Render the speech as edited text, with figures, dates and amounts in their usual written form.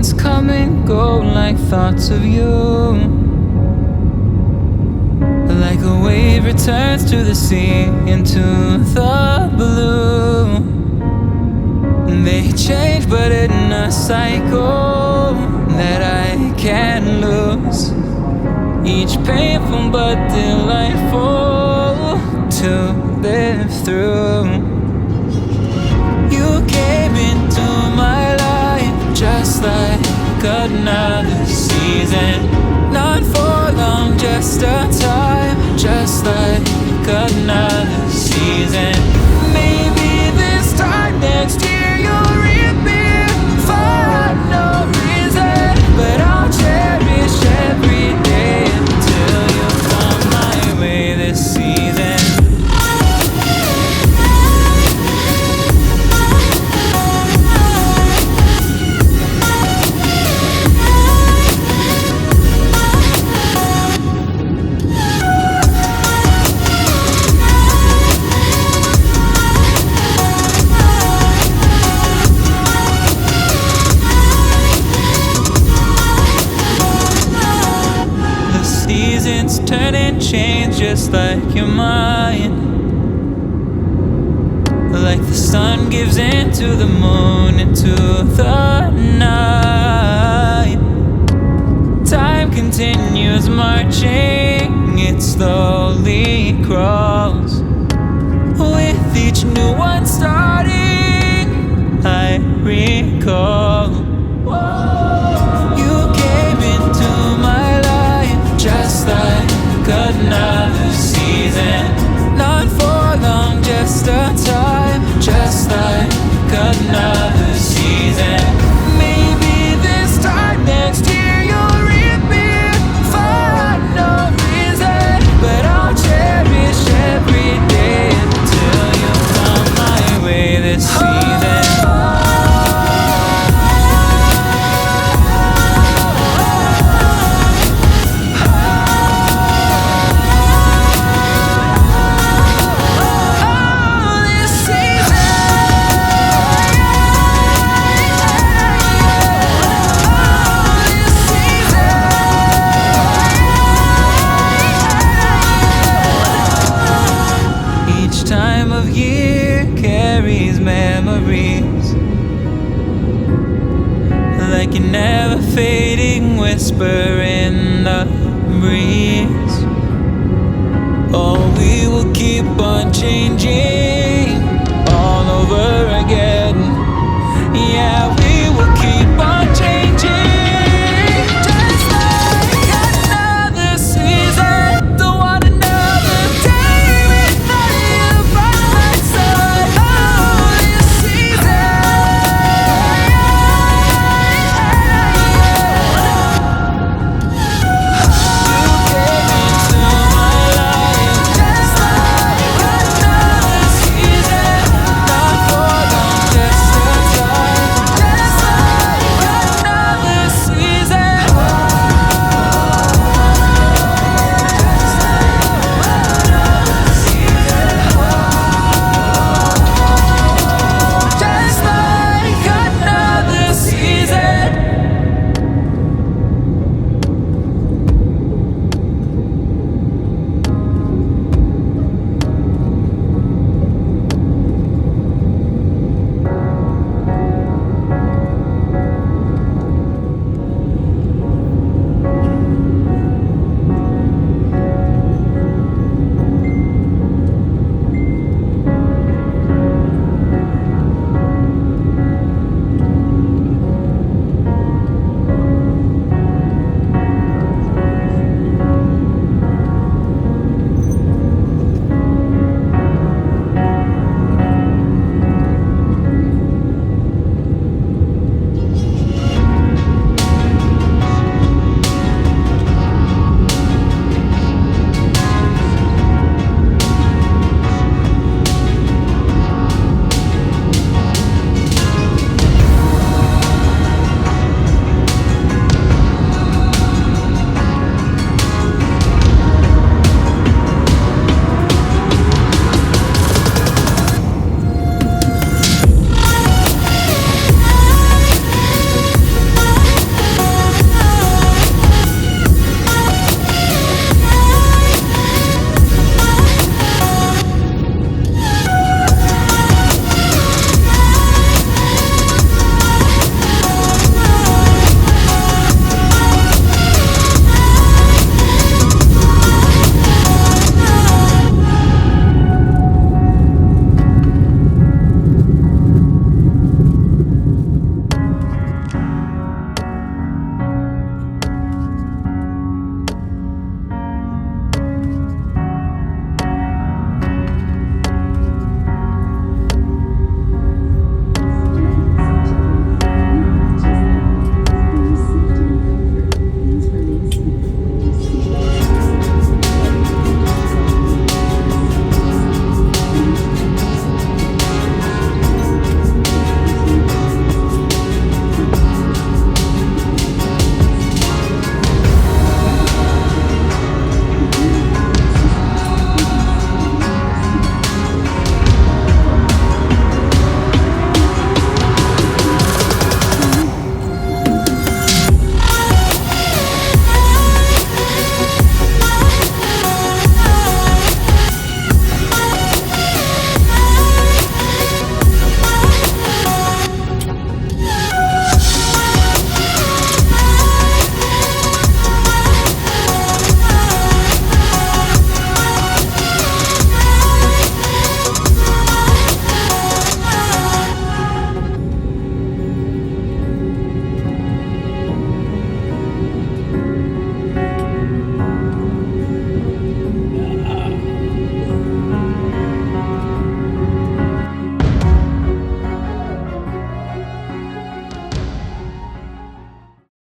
Seasons come and go like thoughts of you. Like a wave returns to the sea, into the blue. They change but in a cycle that I can't lose. Each painful but delightful to live through. You came into my life just like another season. Not for long, just a time, just like another season. Maybe this time next year you'll reappear for no reason, but I'll cherish every day until you come my way this season. Seasons turn and change just like your mind. Like the sun gives into the moon, into the night. Time continues marching, it slowly crawls. With each new one starting, I recall. You came into my life just like another season. Not for long, just a time, just like another season. Maybe this time next year you'll reappear for no reason, but I'll cherish every day until you come my way this season. Time of year carries memories, like a never fading whisper in the